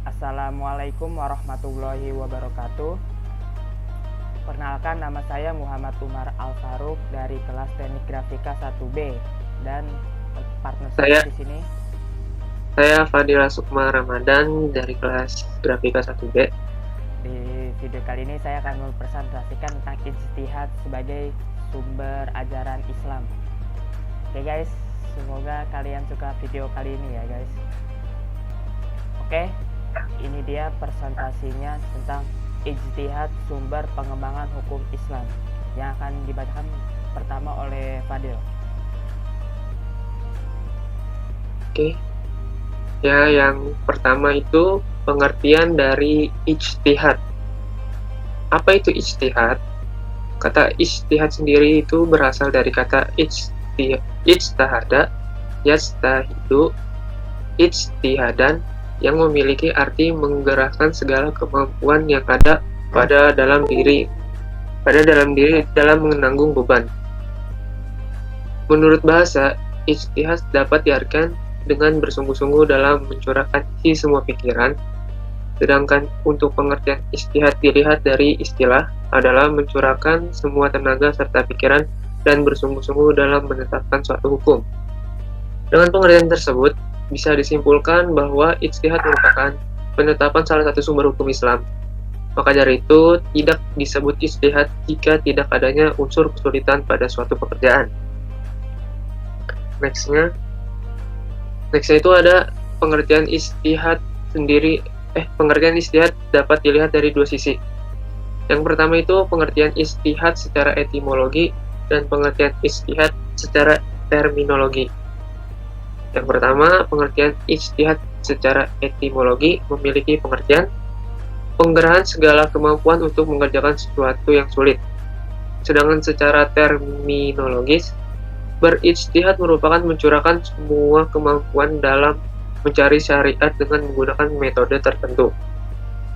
Assalamualaikum warahmatullahi wabarakatuh. Perkenalkan, nama saya Muhammad Umar Al-Faruq dari kelas Teknik Grafika 1B dan partner saya di sini. Saya Fadila Sukma Ramadan dari kelas Grafika 1B. Di video kali ini saya akan mempresentasikan tentang ijtihad sebagai sumber ajaran Islam. Oke guys, semoga kalian suka video kali ini ya guys. Oke, ini dia presentasinya tentang ijtihad sumber pengembangan hukum Islam yang akan dibacakan pertama oleh Fadil. Oke. Ya, yang pertama itu pengertian dari ijtihad. Apa itu ijtihad? Kata ijtihad sendiri itu berasal dari kata ijtahada, yajtahidu, ijtihadan, yang memiliki arti menggerakkan segala kemampuan yang ada pada dalam diri dalam menanggung beban. Menurut bahasa, ijtihad dapat diartikan dengan bersungguh-sungguh dalam mencurahkan isi semua pikiran, sedangkan untuk pengertian ijtihad dilihat dari istilah adalah mencurahkan semua tenaga serta pikiran dan bersungguh-sungguh dalam menetapkan suatu hukum. Dengan pengertian tersebut, bisa disimpulkan bahwa ijtihad merupakan penetapan salah satu sumber hukum Islam. Maka dari itu, tidak disebut ijtihad jika tidak adanya unsur kesulitan pada suatu pekerjaan. Nextnya itu ada pengertian ijtihad sendiri. Pengertian ijtihad dapat dilihat dari dua sisi. Yang pertama itu pengertian ijtihad secara etimologi dan pengertian ijtihad secara terminologi. Yang pertama, pengertian ijtihad secara etimologi memiliki pengertian penggerahan segala kemampuan untuk mengerjakan sesuatu yang sulit. Sedangkan secara terminologis, berijtihad merupakan mencurahkan semua kemampuan dalam mencari syariat dengan menggunakan metode tertentu.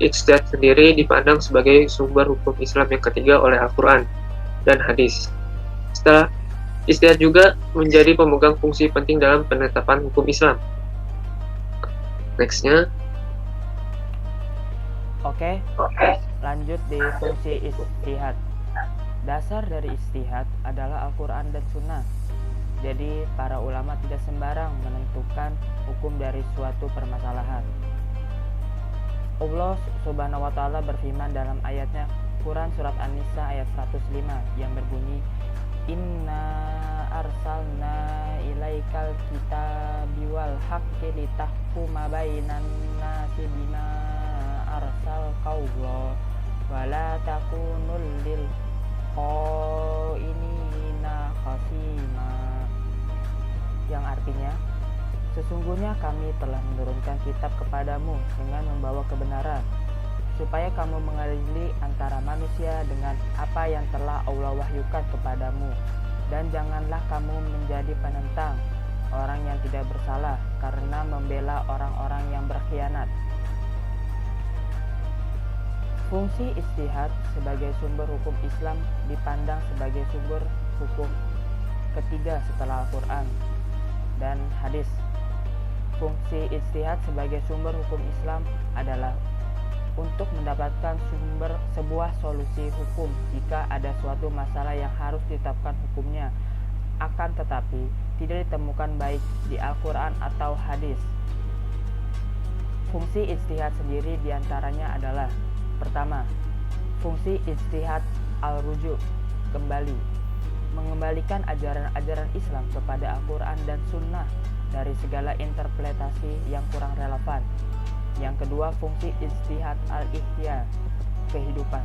Ijtihad sendiri dipandang sebagai sumber hukum Islam yang ketiga oleh Al-Quran dan hadis. Setelah ijtihad juga menjadi pemegang fungsi penting dalam penetapan hukum Islam. Nextnya. Oke, lanjut di fungsi ijtihad. Dasar dari ijtihad adalah Al-Quran dan Sunnah. Jadi para ulama tidak sembarang menentukan hukum dari suatu permasalahan. Allah Subhanahu wa Ta'ala berfirman dalam ayatnya Quran surat An-Nisa ayat 105 yang berbunyi, Inna arsalna ilaikal kitabi wal haqqi litahkuma bainan nasi bima arsalkallah wa la takunul lil qainina khasima, yang artinya, sesungguhnya kami telah menurunkan kitab kepadamu dengan membawa kebenaran, supaya kamu mengadili antara manusia dengan apa yang telah Allah wahyukan kepadamu, dan janganlah kamu menjadi penentang orang yang tidak bersalah karena membela orang-orang yang berkhianat. Fungsi ijtihad sebagai sumber hukum Islam dipandang sebagai sumber hukum ketiga setelah Al-Quran dan hadis. Fungsi ijtihad sebagai sumber hukum Islam adalah untuk mendapatkan sebuah solusi hukum jika ada suatu masalah yang harus ditetapkan hukumnya, akan tetapi tidak ditemukan baik di Al-Quran atau hadis. Fungsi ijtihad sendiri diantaranya adalah: pertama, fungsi ijtihad al-rujuk, kembali, mengembalikan ajaran-ajaran Islam kepada Al-Quran dan Sunnah dari segala interpretasi yang kurang relevan. Yang kedua, fungsi ijtihad al-ihtiyar, kehidupan,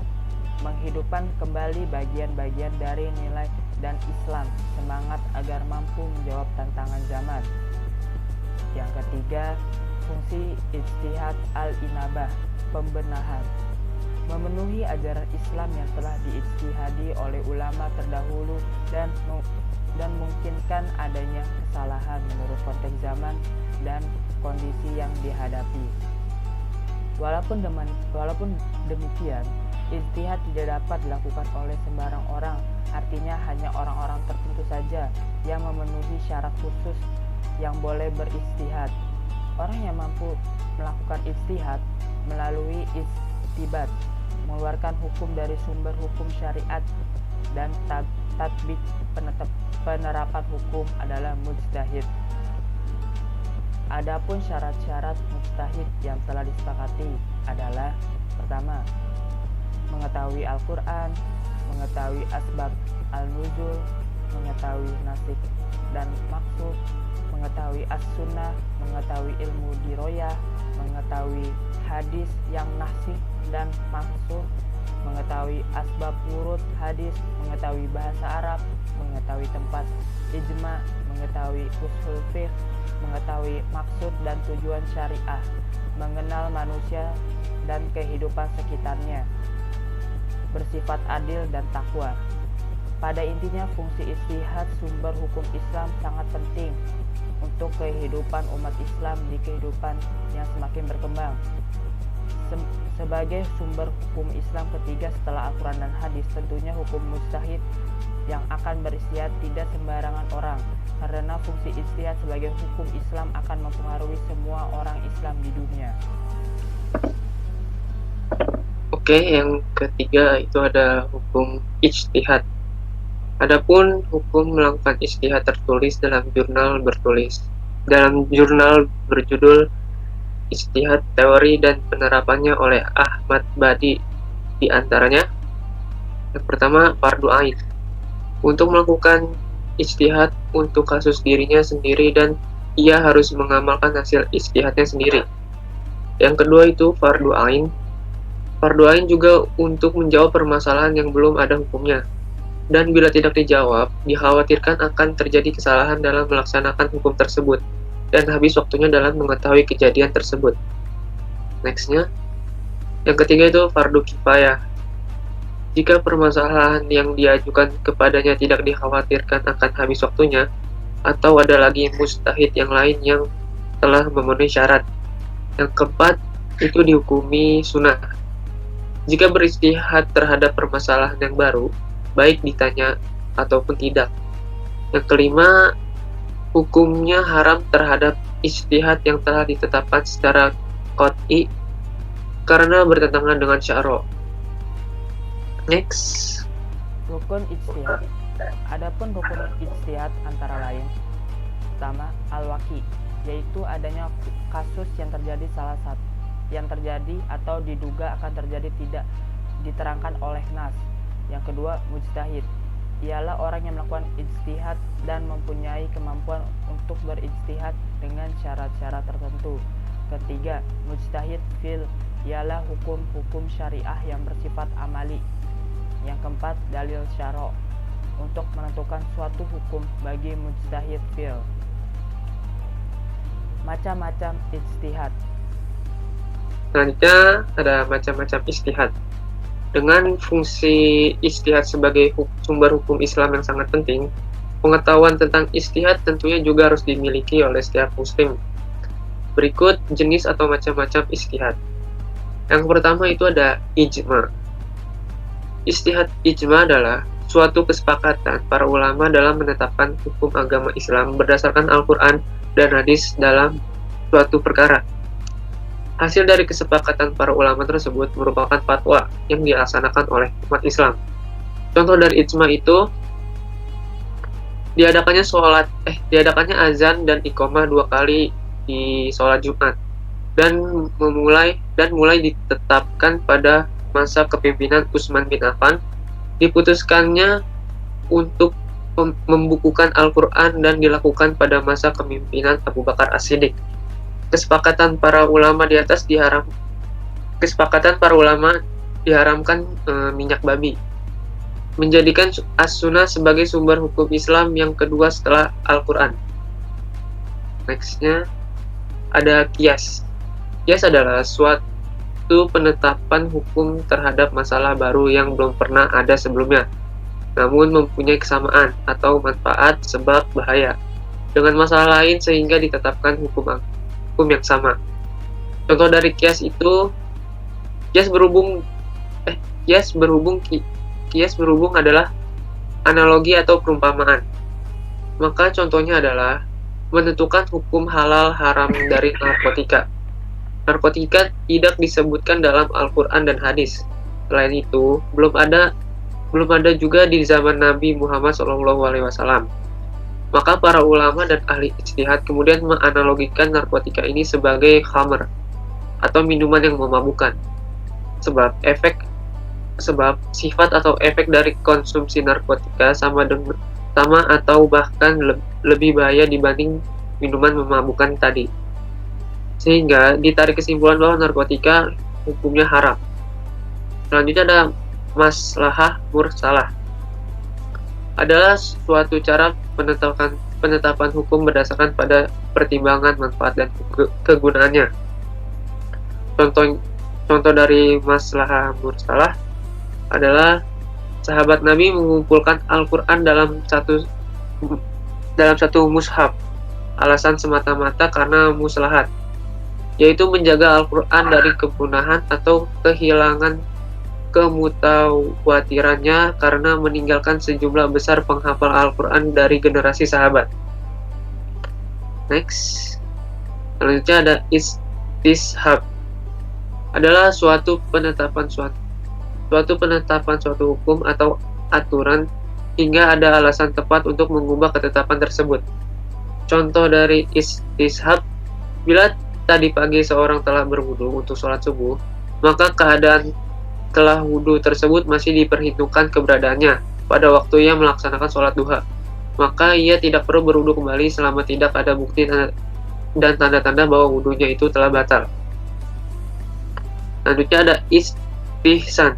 menghidupkan kembali bagian-bagian dari nilai dan Islam, semangat agar mampu menjawab tantangan zaman. Yang ketiga, fungsi ijtihad al-inabah, pembenahan, memenuhi ajaran Islam yang telah diijtihadi oleh ulama terdahulu dan memungkinkan adanya kesalahan menurut konteks zaman dan kondisi yang dihadapi. Walaupun demikian, ijtihad tidak dapat dilakukan oleh sembarang orang, artinya hanya orang-orang tertentu saja yang memenuhi syarat khusus yang boleh berijtihad. Orang yang mampu melakukan ijtihad melalui istibat, mengeluarkan hukum dari sumber hukum syariat dan tatbik penerapan hukum adalah mujtahid. Adapun syarat-syarat mujtahid yang telah disepakati adalah: pertama, mengetahui Al-Quran, mengetahui asbab al-nuzul, mengetahui nasik dan maksud, mengetahui as-sunnah, mengetahui ilmu diroyah, mengetahui hadis yang nasik dan maksud, mengetahui asbab wurud hadis, mengetahui bahasa Arab, mengetahui tempat ijma, mengetahui usul fiqh, mengetahui maksud dan tujuan syariah, mengenal manusia dan kehidupan sekitarnya, bersifat adil dan takwa. Pada intinya, fungsi ijtihad sumber hukum Islam sangat penting untuk kehidupan umat Islam di kehidupan yang semakin berkembang. Sebagai sumber hukum Islam ketiga setelah Al-Quran dan hadis, tentunya hukum mujtahid yang akan beristihad tidak sembarangan orang, karena fungsi ijtihad sebagai hukum Islam akan mempengaruhi semua orang Islam di dunia. Oke, yang ketiga itu ada hukum ijtihad. Adapun hukum melakukan ijtihad tertulis dalam jurnal bertulis. Dalam jurnal berjudul Ijtihad Teori dan Penerapannya oleh Ahmad Badi, di antaranya yang pertama, fardu ain. Untuk melakukan ijtihad untuk kasus dirinya sendiri dan ia harus mengamalkan hasil ijtihadnya sendiri. Yang kedua itu fardu ain. Fardu ain juga untuk menjawab permasalahan yang belum ada hukumnya. Dan bila tidak dijawab, dikhawatirkan akan terjadi kesalahan dalam melaksanakan hukum tersebut dan habis waktunya dalam mengetahui kejadian tersebut. Nextnya, yang ketiga itu fardu kifayah. Jika permasalahan yang diajukan kepadanya tidak dikhawatirkan akan habis waktunya, atau ada lagi mujtahid yang lain yang telah memenuhi syarat. Yang keempat, itu dihukumi sunnah. Jika beristihad terhadap permasalahan yang baru, baik ditanya ataupun tidak. Yang kelima, hukumnya haram terhadap ijtihad yang telah ditetapkan secara qat'i karena bertentangan dengan syara'. Next. Rukun ijtihad. Adapun rukun ijtihad antara lain: pertama, al-waqi', yaitu adanya kasus yang terjadi atau diduga akan terjadi tidak diterangkan oleh nas. Yang kedua, mujtahid, ialah orang yang melakukan ijtihad dan mempunyai kemampuan untuk berijtihad dengan syarat-syarat tertentu. Ketiga, mujtahid fil, ialah hukum-hukum syariah yang bersifat amali. Yang keempat, dalil syara' untuk menentukan suatu hukum bagi mujtahid fil. Macam-macam ijtihad. Selanjutnya ada macam-macam ijtihad. Dengan fungsi ijtihad sebagai sumber hukum Islam yang sangat penting, pengetahuan tentang ijtihad tentunya juga harus dimiliki oleh setiap muslim. Berikut jenis atau macam-macam ijtihad. Yang pertama itu ada ijma'. Ijtihad ijma' adalah suatu kesepakatan para ulama dalam menetapkan hukum agama Islam berdasarkan Al-Quran dan hadis dalam suatu perkara. Hasil dari kesepakatan para ulama tersebut merupakan fatwa yang dilaksanakan oleh umat Islam. Contoh dari ijma' itu diadakannya azan dan iqamah 2 kali di sholat Jumat dan mulai ditetapkan pada masa kepemimpinan Utsman bin Affan. Diputuskannya untuk membukukan Al-Quran dan dilakukan pada masa kepemimpinan Abu Bakar As-Siddiq. Kesepakatan para ulama diharamkan minyak babi, menjadikan as-sunnah sebagai sumber hukum Islam yang kedua setelah Al-Quran. Nextnya ada qiyas. Qiyas adalah suatu penetapan hukum terhadap masalah baru yang belum pernah ada sebelumnya, namun mempunyai kesamaan atau manfaat sebab bahaya dengan masalah lain sehingga ditetapkan hukum yang sama. Contoh dari qiyas itu qiyas berhubung adalah analogi atau perumpamaan. Maka contohnya adalah menentukan hukum halal haram dari narkotika. Narkotika tidak disebutkan dalam Al-Quran dan hadis. Selain itu, belum ada juga di zaman Nabi Muhammad SAW. Maka para ulama dan ahli ijtihad kemudian menganalogikan narkotika ini sebagai khamr atau minuman yang memabukkan. Sebab sifat atau efek dari konsumsi narkotika sama atau bahkan lebih bahaya dibanding minuman memabukkan tadi. Sehingga ditarik kesimpulan bahwa narkotika hukumnya haram. Selanjutnya ada maslahah mursalah. Adalah suatu cara penetapan hukum berdasarkan pada pertimbangan manfaat dan kegunaannya. Contoh dari maslahah mursalah adalah sahabat Nabi mengumpulkan Al-Quran dalam satu mushaf. Alasan semata-mata karena muslahat, yaitu menjaga Al-Quran dari kepunahan atau kehilangan kemutawatirannya karena meninggalkan sejumlah besar penghafal Al-Quran dari generasi sahabat. Next. Selanjutnya ada istishab. Adalah suatu penetapan suatu hukum atau aturan hingga ada alasan tepat untuk mengubah ketetapan tersebut. Contoh dari istishab, bila tadi pagi seorang telah berwudu untuk sholat subuh, maka keadaan telah wudu tersebut masih diperhitungkan keberadaannya pada waktu ia melaksanakan sholat duha. Maka ia tidak perlu berwudu kembali selama tidak ada bukti dan tanda-tanda bahwa wudunya itu telah batal. Selanjutnya ada istihsan.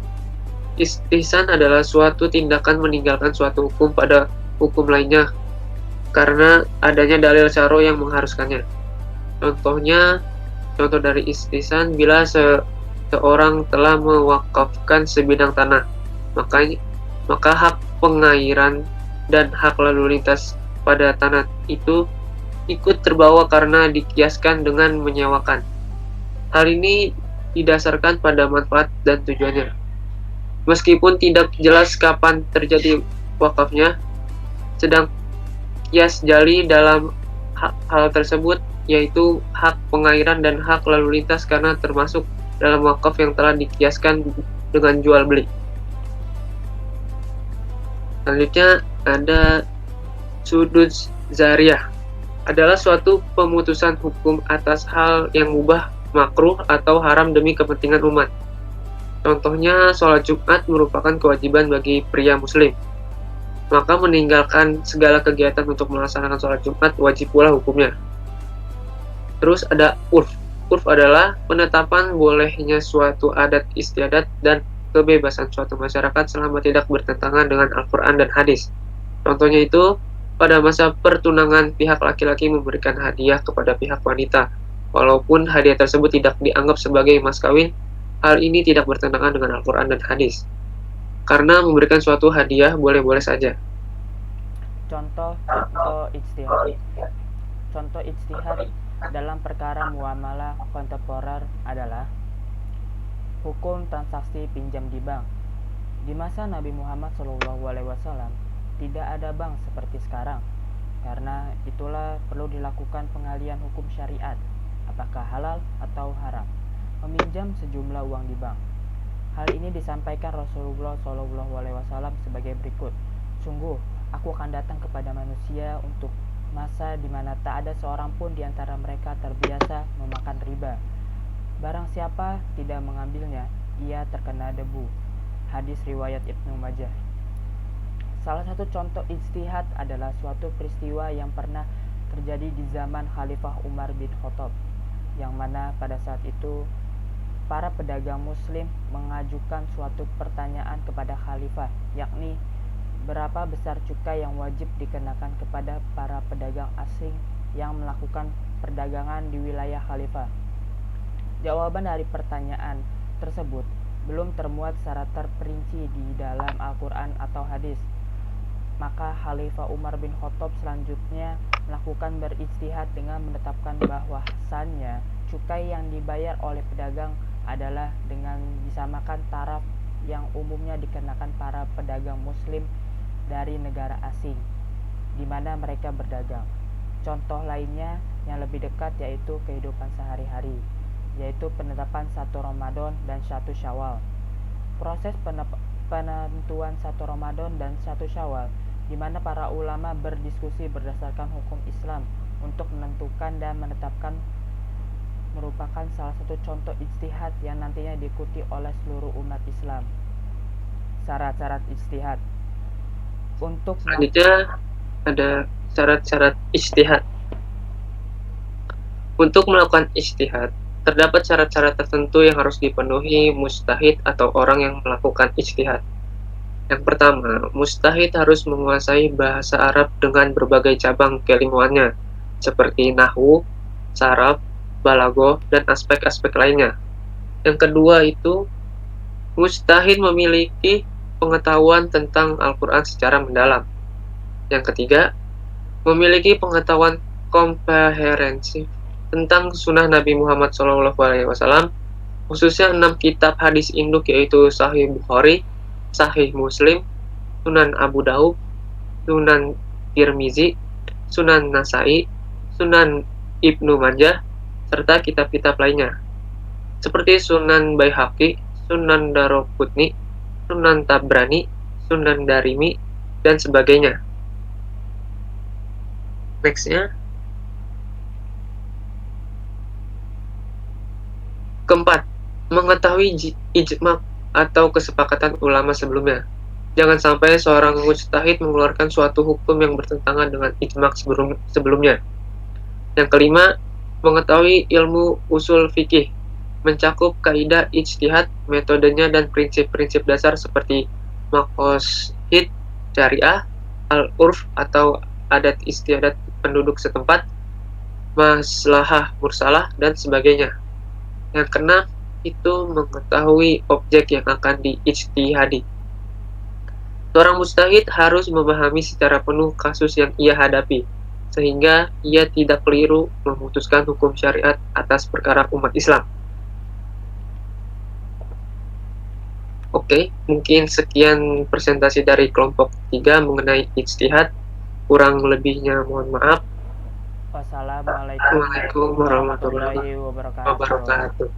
Istihsan adalah suatu tindakan meninggalkan suatu hukum pada hukum lainnya karena adanya dalil syar'i yang mengharuskannya. Contoh dari istihsan, bila seorang telah mewakafkan sebidang tanah, maka hak pengairan dan hak lalu lintas pada tanah itu ikut terbawa karena dikiaskan dengan menyewakan. Hal ini didasarkan pada manfaat dan tujuannya. Meskipun tidak jelas kapan terjadi wakafnya, sedang kias jali dalam hal tersebut, yaitu hak pengairan dan hak lalu lintas karena termasuk dalam wakaf yang telah dikiaskan dengan jual beli. Selanjutnya ada sudud zariyah. Adalah suatu pemutusan hukum atas hal yang mubah, makruh, atau haram demi kepentingan umat. Contohnya, sholat Jumat merupakan kewajiban bagi pria muslim. Maka meninggalkan segala kegiatan untuk melaksanakan sholat Jumat wajib pula hukumnya. Terus ada urf. Urf adalah penetapan bolehnya suatu adat istiadat dan kebebasan suatu masyarakat selama tidak bertentangan dengan Al-Quran dan hadis. Contohnya itu, pada masa pertunangan pihak laki-laki memberikan hadiah kepada pihak wanita. Walaupun hadiah tersebut tidak dianggap sebagai mas kawin, hal ini tidak bertentangan dengan Al-Quran dan hadis. Karena memberikan suatu hadiah boleh-boleh saja. Contoh ijtihad dalam perkara muamalah kontemporer adalah hukum transaksi pinjam di bank. Di masa Nabi Muhammad SAW tidak ada bank seperti sekarang. Karena itulah perlu dilakukan pengalian hukum syariat, apakah halal atau haram, meminjam sejumlah uang di bank. Hal ini disampaikan Rasulullah SAW sebagai berikut. Sungguh, aku akan datang kepada manusia untuk masa di mana tak ada seorang pun di antara mereka terbiasa memakan riba. Barang siapa tidak mengambilnya, ia terkena debu. Hadis riwayat Ibnu Majah. Salah satu contoh ijtihad adalah suatu peristiwa yang pernah terjadi di zaman Khalifah Umar bin Khattab, yang mana pada saat itu para pedagang muslim mengajukan suatu pertanyaan kepada khalifah, yakni berapa besar cukai yang wajib dikenakan kepada para pedagang asing yang melakukan perdagangan di wilayah khalifah. Jawaban dari pertanyaan tersebut belum termuat secara terperinci di dalam Al-Quran atau hadis. Maka Khalifah Umar bin Khattab selanjutnya melakukan berijtihad dengan menetapkan bahwasannya cukai yang dibayar oleh pedagang adalah dengan disamakan taraf yang umumnya dikenakan para pedagang muslim dari negara asing di mana mereka berdagang. Contoh lainnya yang lebih dekat yaitu kehidupan sehari-hari, yaitu penetapan 1 Ramadan dan 1 Syawal. Proses penentuan 1 Ramadan dan 1 Syawal, di mana para ulama berdiskusi berdasarkan hukum Islam untuk menentukan dan menetapkan, merupakan salah satu contoh ijtihad yang nantinya diikuti oleh seluruh umat Islam. Syarat-syarat ijtihad untuk Selanjutnya ada syarat-syarat ijtihad. Untuk melakukan ijtihad, terdapat syarat-syarat tertentu yang harus dipenuhi mujtahid atau orang yang melakukan ijtihad. Yang pertama, mujtahid harus menguasai bahasa Arab dengan berbagai cabang keilmuannya, seperti nahwu, saraf, balaghah, dan aspek-aspek lainnya. Yang kedua itu, mujtahid memiliki pengetahuan tentang Al-Quran secara mendalam. Yang ketiga, memiliki pengetahuan komprehensif tentang sunnah Nabi Muhammad SAW, khususnya 6 kitab hadis induk yaitu Sahih Bukhari, Sahih Muslim, Sunan Abu Daud, Sunan Tirmizi, Sunan Nasai, Sunan Ibnu Majah, serta kitab-kitab lainnya, seperti Sunan Baihaqi, Sunan Daroqutni, Sunan Tabrani, Sunan Darimi, dan sebagainya. Nextnya, keempat, mengetahui ijma atau kesepakatan ulama sebelumnya. Jangan sampai seorang mujtahid mengeluarkan suatu hukum yang bertentangan dengan ijma sebelumnya. Yang kelima, mengetahui ilmu usul fikih, mencakup kaidah ijtihad, metodenya, dan prinsip-prinsip dasar seperti maqasid syariah, al-urf atau adat istiadat penduduk setempat, maslahah mursalah, dan sebagainya. Yang keenam, itu mengetahui objek yang akan diijtihadi. Seorang mujtahid harus memahami secara penuh kasus yang ia hadapi, sehingga ia tidak keliru memutuskan hukum syariat atas perkara umat Islam. Oke, mungkin sekian presentasi dari kelompok 3 mengenai ijtihad. Kurang lebihnya mohon maaf. Wassalamualaikum Warahmatullahi warahmatullahi wabarakatuh. wabarakatuh.